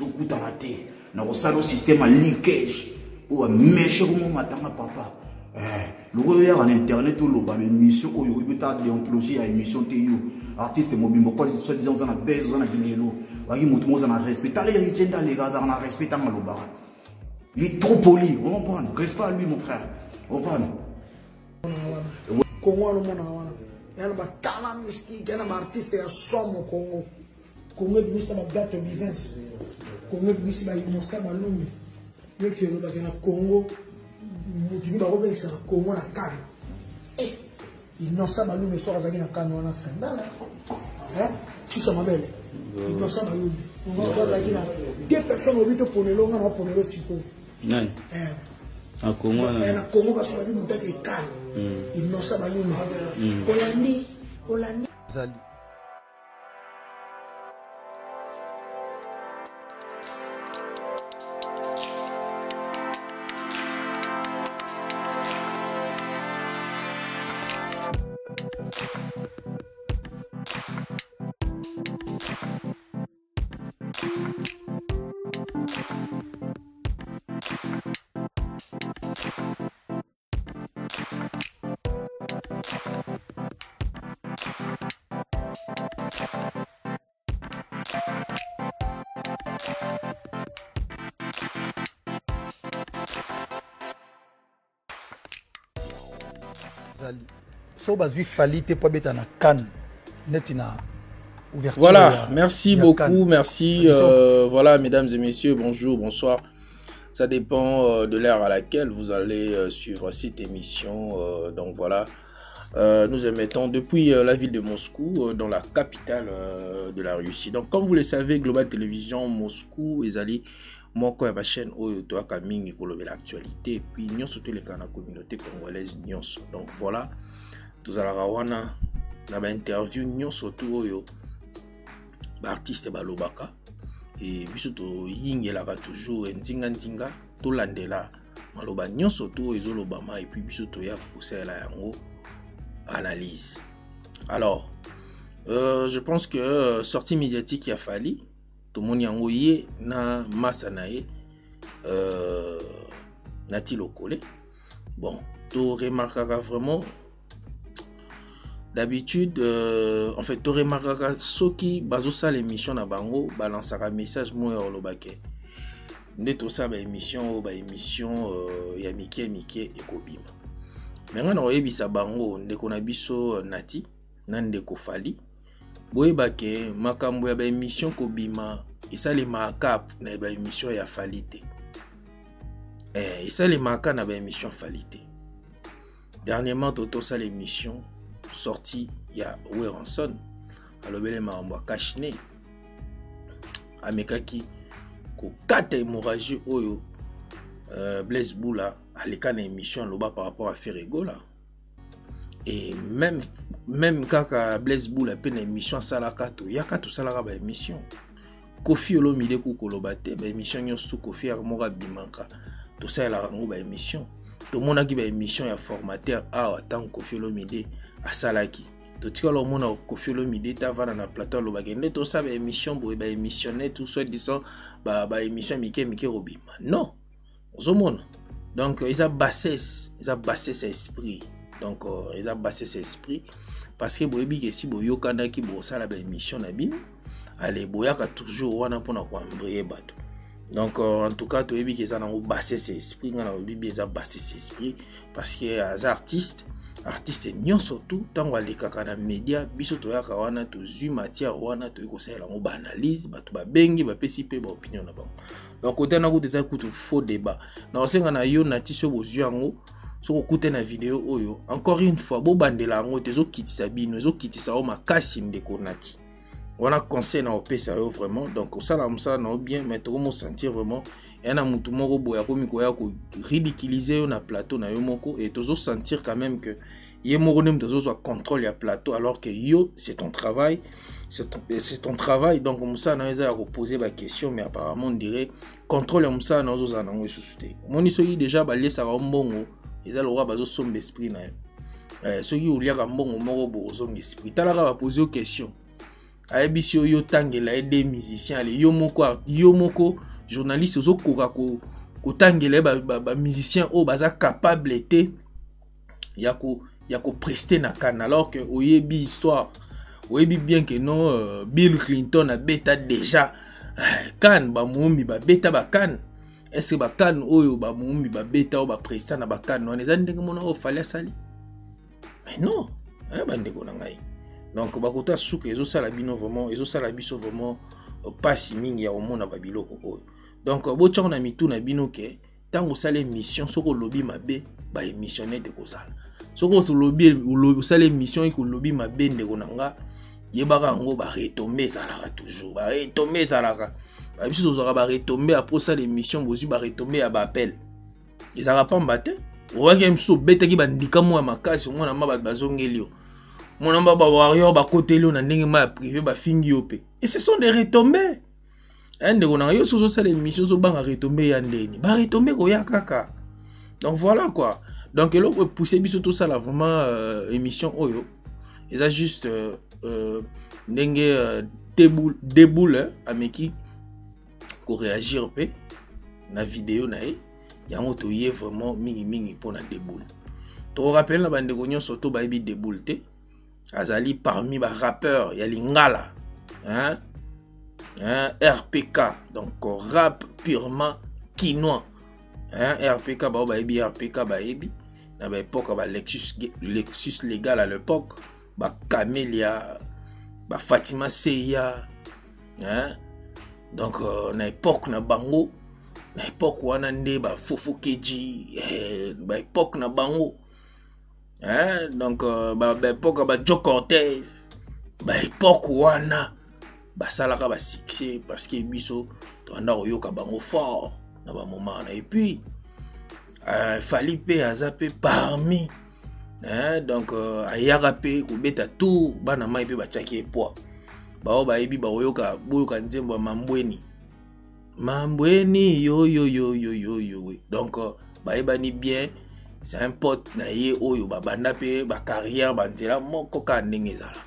tout coup dans la tête. Dans le système à leakage. Pour mécher comme matanga papa. Le regard en internet ou l'autre, émission où il y a déontologie à émission TU. Artiste mobile, pourquoi ils sont disant dans la baisse, dans la guinélo. Voyez, mon tout dans respect. T'as les héritiers dans les gars, on a respect dans le bar. Il est trop poli, on comprend. Reste pas à lui, mon frère. On comprend. Congo, il y a un talent mystique, il y a un artiste qui a somme au Congo. Congo est venu sur la date de vivance. Congo est venu sur la Innocent Balumi. Il y a un Congo, il y a un Congo à Cannes. Innocent Balumi sort à Cannes, on a scandale. Si ça m'a belle. Innocent Balumi. Deux personnes ont vu que pour le long, on a pour le support. Non. À Congo, Congo va se faire une tête et calme. Innocent Balumi. Olani. Voilà, merci beaucoup, merci. Voilà, mesdames et messieurs, bonjour, bonsoir. Ça dépend de l'heure à laquelle vous allez suivre cette émission. Donc voilà, nous émettons depuis la ville de Moscou, dans la capitale de la Russie. Donc comme vous le savez, Global Télévision Moscou est allé moko ya chaîne oyo to aka mingi ko lever l'actualité et puis nyonso to le kana communauté congolaise nyonso. Donc voilà, tous à la rawana na ba interview nyonso to oyo ba artiste ba lobaka et biso to yingela ka toujours ndinga ndinga to landela maloba nyonso to ezo lobama et puis biso to ya ko sela yango analyse. Alors je pense que sortie médiatique ya fallu tout le monde yango ye na masanae nati lokole. Bon, tu remarqueras vraiment d'habitude en fait tu remarqueras ceux qui bazo ça l'émission na bango balance un message moi au lobake nde to ça ba émission ya mike ekobima menga na oyebisa bango ndeko na biso nati na ndeko fali boyeba ke makambo ya ba émission kobima isali makap na ba émission ya falite isali maka na ba émission falite. Dernièrement toto ça l'émission sortie ya Weranson alobele makambo kashine amekaki ko kata hémorragie oyo Blaise Boula aleka na émission loba par rapport à Ferregola. Et même kaka Blaise Boula pe na émission salaka to yaka to salaka ba émission Kofi Olomide ku kolobate ba émission nyonso Kofi armoka bimanka to sala ngo ba émission to mona ki ba émission ya formateur a tant Kofi Olomide asalaki to tikalo mona Kofi Olomide ta vana na plateau lobakende to sa ba émission bo ba émissionner tout soit disant ba émission mike robima non ozomona. Donc ils a bassesse esprit. Donc ils a bassesse esprit parce que boyebi ke si boyokanda ki bo sala ba émission na bino allez boyaka toujours wana pona ko embrayer bato. Donc en tout cas toyebi ke ça na bassesse esprit ngana bibi za bassesse esprit parce que as artiste nyonso tout tango alekaka na média biso toyaka wana tozwi matière wana toyiko sala ngo ba analyse bato ba bengi ba pesi pe ba opinion na bango. Donc côté na kutu za kutu faux débat na osenga na yo na tiso bozwi yango so kokute na vidéo oyo encore une fois bo bandela ngo tezo kitisa bino ezo kitisa o makasi ndeko nati wana conseil na opesa yo vraiment. Donc ça là ça na bien mais to mo sentir vraiment yana mutu moko boya komi ko ya ko ridiculiser yo na plateau na yo moko et tozo sentir quand même que ye moko nem tozo soit contrôle ya plateau alors que yo c'est ton travail, c'est ton travail. Donc musa na eza ko poser ba question mais apparemment on dirait contrôle ya musa na ozo na ngo susute moni so yi déjà ba lesa ba mbongo eza lo bazo sombe esprit na yo so yi ulia ka mbongo moko bozo esprit talaka ba poser question ayebi yo tangela des musiciens les yo moko journaliste ozo koka ko tangela ba musicien o baza capable té ya ko prester na Cannes alors que oyebi histoire oyebi bien que non Bill Clinton a beta déjà Cannes ba mumbi ba beta ba Cannes est-ce que ba Cannes oyo ba mumbi ba beta o ba prester na ba Cannes on ezali ndenge mona o fallait sali mais non ba ndeko na ngai donc bakota souke ezo sala bino vraiment ezo sala biso vraiment pas si mingi ya omona ba biloko oyo donc bocha na mitu na bino ke tango sala émission soko lobby mabe ba émissionner de kozala soko lobby sala émission ko lobby mabe ndeko na nga yebaka ngo ba retomber zalaka toujours ba retomber zalaka ba biso zozaka ba retomber après ça l'émission bozu ba retomber ya ba appel ezaka pamba te owaki mso beta ki bandika mo ya makasi mona ma bazongelio mon amba ba warrior ba kotelo na ndenge ma privé ba fingi yope et ce sont des retombées ndeko na yo soso sala émission zo banga retomber ya ndeni ba retomber ko ya kaka donc voilà quoi donc elo ko pousser biso tout ça là vraiment émission oyo eza juste ndenge déboule ameki ko réagir pe na vidéo na ye yango to yé vraiment mingi pour na déboule to rappelle na bande ko nyonso to ba bi déboule te azali parmi ba rappeurs ya lingala hein RPK donc rap purement quinois hein RPK ba ebi RPK ba ebi na ba époque ba Lexus légal à l'époque ba Camélia ba Fatima Seya hein donc na époque na bango na époque wana nde ba Fofo Keji ba époque na bango hein donc ba époque ba Joe Cortez ba époque wana ba salaka ba succès parce que biso to anda oyoka bango fort na ba moment et puis fali pe azape parmi hein donc ayaka pe ko beta tout bana mai pe ba tchaki poa ba ba ebi ba oyoka boyoka nzembo mambweni yo donc ba ebani bien c'est un pote na ye oyo ba banda pe ba carrière banzela moko ka ndenge zala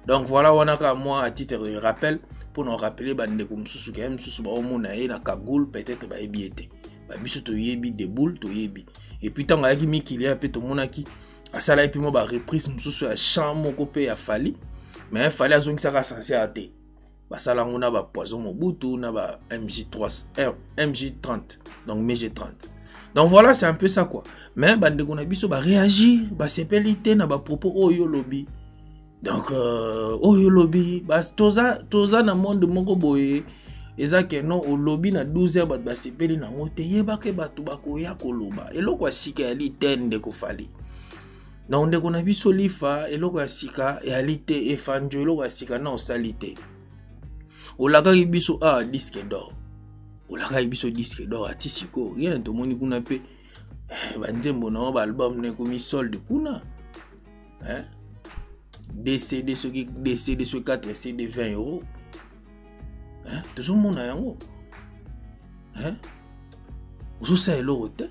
donc voilà wana ka moi à titre de rappel pour nous rappeler bande comme susu ka susu ba omona ye na kagoul peut-être ba ebi ete ba biso to yebi de boule to yebi et puis tant ayaki mikilia pe to monaki asala et puis mo ba reprise mususu ya chant moko pe ya fali mais fali azongi saka censé até basala ngona ba poison mobutu na ba MJ30 donc MG30 donc voilà c'est un peu ça quoi mais bande ko na biso ba réagir ba sepelité na ba propos oyo lobby donc oyo lobby ba toza na monde moko boye ezake non o lobby na 12h ba sepeli na ngote yeba ke batu bakoya koloba eloko asika ya litende ko fali donc ndeko na biso lifa eloko asika ya lite efanjo eloko asika na osalite olaka biso disque d'or olaka biso disque d'or atisiko rien to moni kuna pe banzembo na ba album ne komi solde kuna hein DCD ce qui DCD sur 4 CD 20 €. Hein toujours mon yango hein oso sa eloko te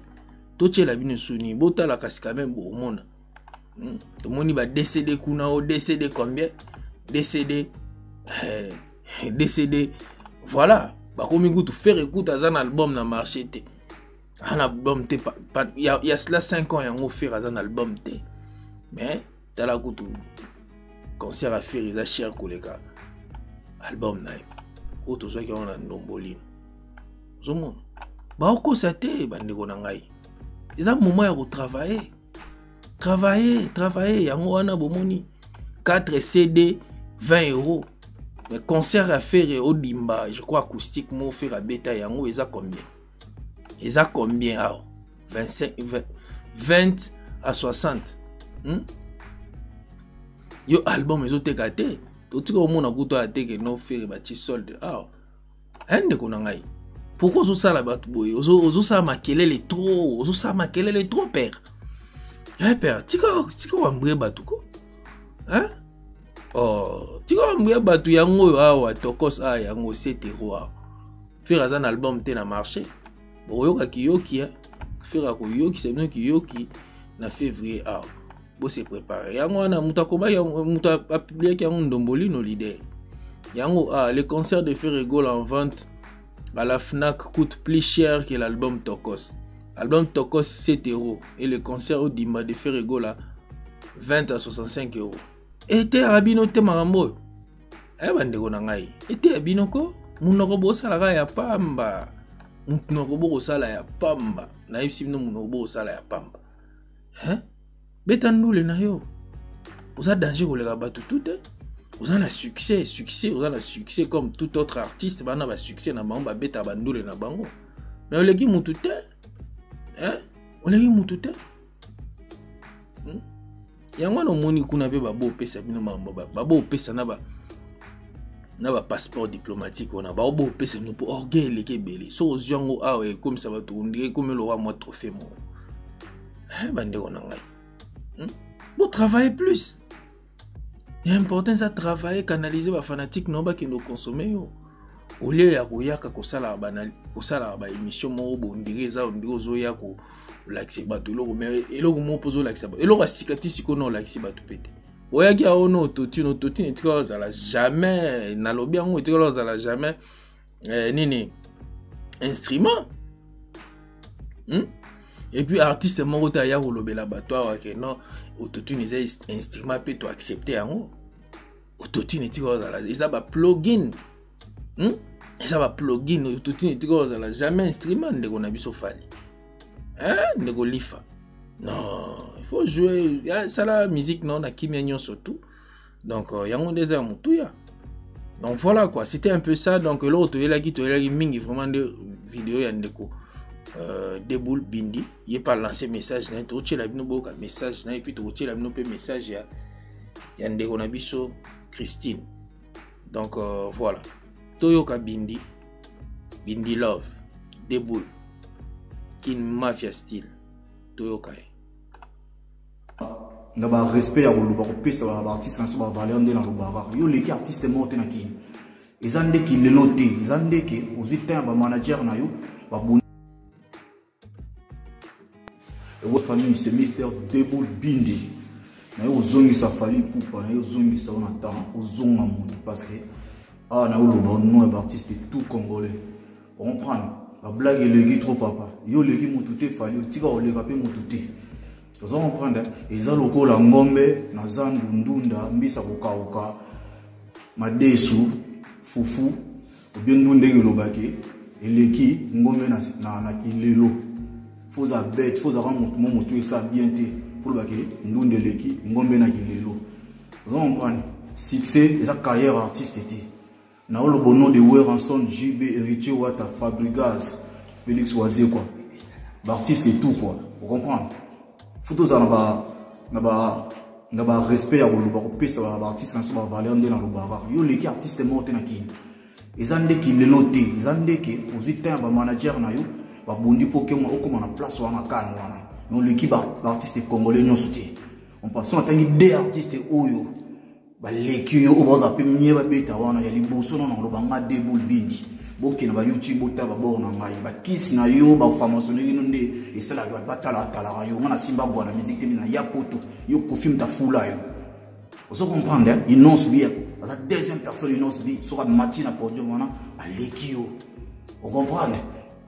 to tchela bino suni botala kasi quand même bo mona to moni ba DCD kuna o DCD combien DCD DCD voilà ba komi kutu faire écoute azan album na marché te un album te il y a cela 5 ans yango faire azan album te mais tala kutu concert à faire ils a cher koleka album na auto soit qui on a ndombolino zomon ba okosa te bandeko na ngai eza moment ya ko travailler yango wana bomoni 4 CD 20 €. Mais concert à faire au Dimba, je crois acoustique, mon faire à bêta yango, ils a combien? Ils a combien? 20 à 60. Yo album, ils ont été gâtés. Tout ce qu'on a goûté à te que non faire bâti solde. De konangai. Pourquoi vous ça la batte boy? Vous ça makelele trop. Vous ça makelele trop père. Père, tika wambre batuko. Hein? Oh, tika wambre batu yango awa tokos yango 7 €. Faire un album te na marché. Bon yoka kiyoki faire ko yoki c'est bien kiyoki na février Bo se préparer. Yango na mutakoba yango muta publier yango ndomboli no leader. Yango, le concert de Ferrigol en vente à la FNAC coûte plus cher que l'album Tokos. L'album Tokos 7 €. Et le concert au Dimba de Ferrigol à 20 à 65 €. Et t'es abino te marambo. Eh bandeko nangai. Et t'es abino ko? Munokobo sala ya pamba. Munokobo sala ya pamba. Na ipsi no munokobo sala ya pamba. Hein? Betandule na yo. Vous avez danger pour les rabat tout. Vous avez le succès, vous avez le succès comme tout autre artiste, vous avez le succès na bango, ba beta bandule na bango. Mais on legi mutute. Hein? On legi mutute. Yango no moni kuna be babo pesa bino mambo babo pesa na ba passeport diplomatique on a ba bo pesa no pour orgueil leke belé. So ozyango awe comme ça va tourner comme le roi moi trophée mo. Hein bande on ngai. Vous travaillez plus. Il y a importance à travailler, canaliser les fanatiques non qui nous consommer. Au lieu de koyaka kosala ba émission mo bondireza ondirozoya ko l'accès batolo mais eloko mo pozo l'accès eloko asikati sikono l'accès batu pété. Oyaki a ono totine etika za jamais na lobi ngo etika za jamais nini instrument. Et puis artiste mo ta ya kolobela batwa ke non autotune les instruments peut to accepter en autotune etika za isa ba plugin. Ça va plugin autotune etika za jamais instrument ndeko na biso fali. Ndeko lifa. Non, il faut jouer ça la musique non na kimia surtout. Donc yango déjà mutuya. Donc voilà quoi, c'était un peu ça donc l'autre il a qui mingi vraiment de vidéo ya ndeko Deboul Bindi, il pas lancé message na to tchela bino boka message na et puis to tchela bino pe message ya ndeko na biso Christine. Donc voilà. Toyoka Bindi Love, Deboul Kin Mafia style Toyoka. Na ba respect ya koluba ko pesa ba artiste na so ba valeur ndé na lobara. Yo leki artiste morte na kin. Ezande ki le noté, ezande ke ozitin ba manager na yo ba et famille c'est Mr. Deboul Bindi. Na yo zongi sa fali poupa, na yo zongi sa on attend, ozonga mutu parce que na yo loba nom de artiste tout congolais. On comprend. La blague est légui trop papa. Yo légui mutu fali, tika o lega pe mutu. Vous comprenez? Et ça loko la ngombe na zandu ndunda mbisa kokauka madesu fufu bien ndunde lobake eleki ngombe na kilelo. Faut à bête, faut à rendre mon moto ça bien té pour le baquet, nous de l'équipe, ngombe na kilelo. Vous comprenez? Succès et sa carrière artiste était. Na le bon nom de Weranson, JB, Héritier Wata, Fabrigaz, Félix Oazé quoi. L'artiste et tout quoi. Vous comprenez? Faut tous na ba respect à le bar pesa ba artiste na so ba valeur ndé na le bar. Yo l'équipe artiste morte na kin. Ezande kilelo té, ezande ke ozitin ba manager na yo. Babundi Pokémon okoma na place wana kana wana non l'équipe artiste congolais nyonso te on passe atangi deux artistes oyo ba leki yo obaza pe mie ba beta wana ya liboso non lo banga Deboul Bindi boki na ba YouTube ota ba bona ngai ba kiss na yo ba formation ngino nde esala ba batala tala yo ngana simba bwana musique te na yapoto yo ko film ta fula yo oso comprendre il nonce bien la deuxième personne il nonce bien sera matina pour dire wana ba leki yo on comprend.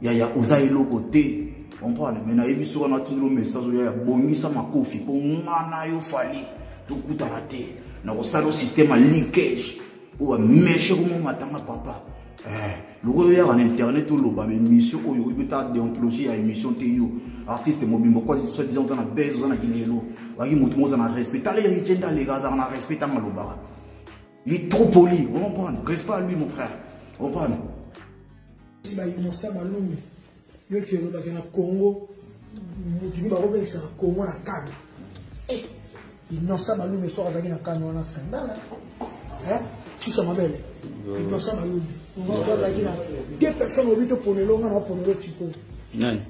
Il y a osaï le côté, on prend maintenant il y a un message il y a bonisa makofi pour mana yo fali tout coup à la tête na osalo système à leakage pour mécher comme matanga papa le il y a en internet tout le ba émission oyo ibeta déontologie à émission teyo artiste mobimbo quoi soit disant dans la base dans la kilelo waki mutu moza na respect ta les richenda les gars na respect ta maloba il est trop poli on prend respect à lui mon frère on prend. Innocent Malumbi yo ki lo bakena Congo mutu ba ko bekisa Congo na Kano Innocent Malumbi so azaki na Kano na sandala tu ça mabele Innocent Malumbi on va azaki na deux personnes au but pour le long na pour le sipo nani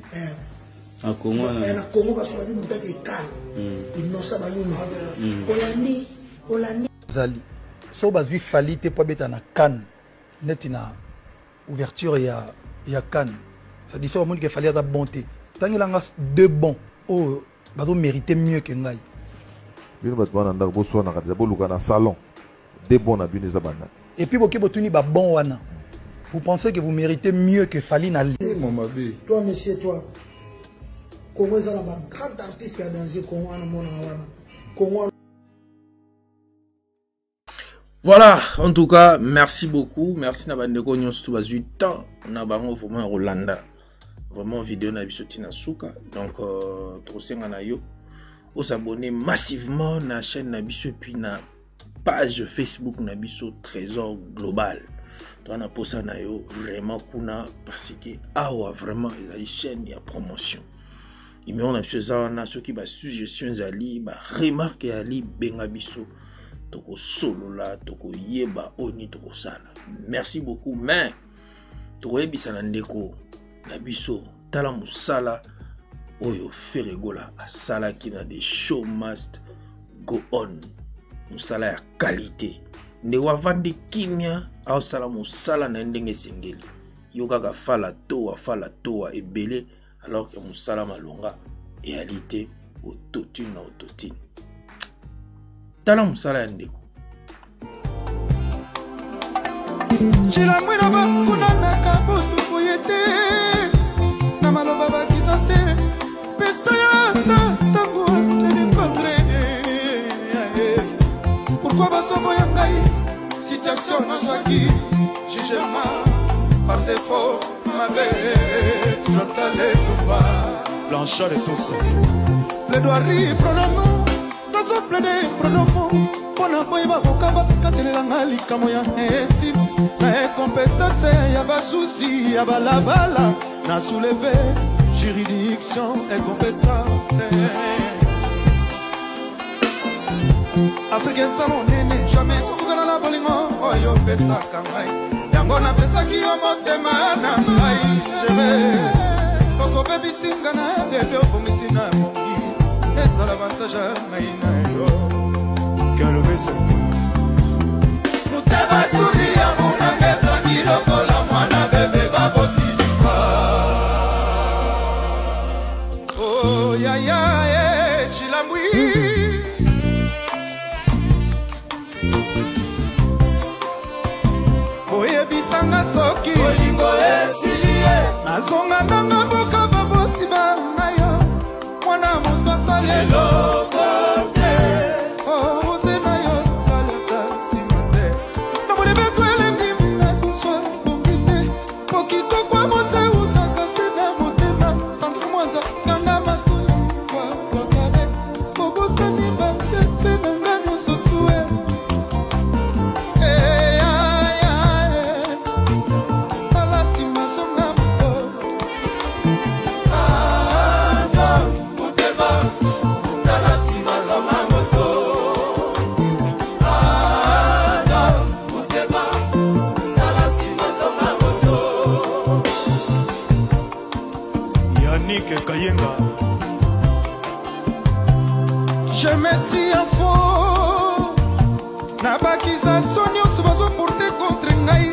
a Congo na Congo ba so mutu ke Kano Innocent Malumbi Olandi zali so bazwi fali te po beta na Kano netina ouverture il y a Cannes ça dit ça au monde qu'il fallait la bonté tant qu'il a deux bons oh bazo mériter mieux que ngai bino batwana ndako boso na kadza boluka na salon deux bons na bino za banda Et puis, bon, vous pensez que vous méritez mieux que Faline Ali. Toi, monsieur, toi, Congo est un grand artiste qui a dansé Congo. Voilà, en tout cas, merci beaucoup. Merci Nabandeko Nyonsu Bazu temps. On a vraiment Rolanda. Vraiment vidéo na bisoti na suka. Donc trosenga na yo. Vous s'abonner massivement na chaîne na biso puis na page Facebook na biso Trésor Global. Donc na posa na yo vraiment kuna parce que awa vraiment la chaîne ya promotion. Il me on a biso za na ceux qui ba suggestion zali ba remarque ali benga biso. Toko solo la toko yeba oni toko sala. Merci beaucoup mais toko yebisa na ndeko na biso tala musala oyo Ferregola asala ki na des show must go on musala ya qualité nde wavandi kimia au sala musala na ndenge sengeli yo kaka fala toa ebele alors que musala malonga réalité autotune na autotune tala musala ya ndeko Chila mwina bakuna na kabutu kuyete na maloba bakizate pesa ya tango astene padre pourquoi basobo ya ngai situation nazwaki jugement par défaut ma belle j'entendais pouvoir Blanchard et tout ça plaidoirie pronomo tazo plaider pronomo Pona boiba bokaba katelanga likamo ya esi na compétence ya basusi ya balabala na soulever juridiction incompétente Africain salon nene jamais okana na bolingo oyo pesa kangai yango na pesa ki yo motema na ngai je koko baby singa na bebe omisina mongi esa l'avantage maina yo Quel vaisseau Muteba suria munangeza kiroko la mwana bebe babotisika Oh ya ya chilambwi Oye bisanga soki Olingo esilie Nazonga nanga boka babotiba nayo Mwana mutu asalelo Je me suis à faux Nabakisa sonio subazo porte contre ngai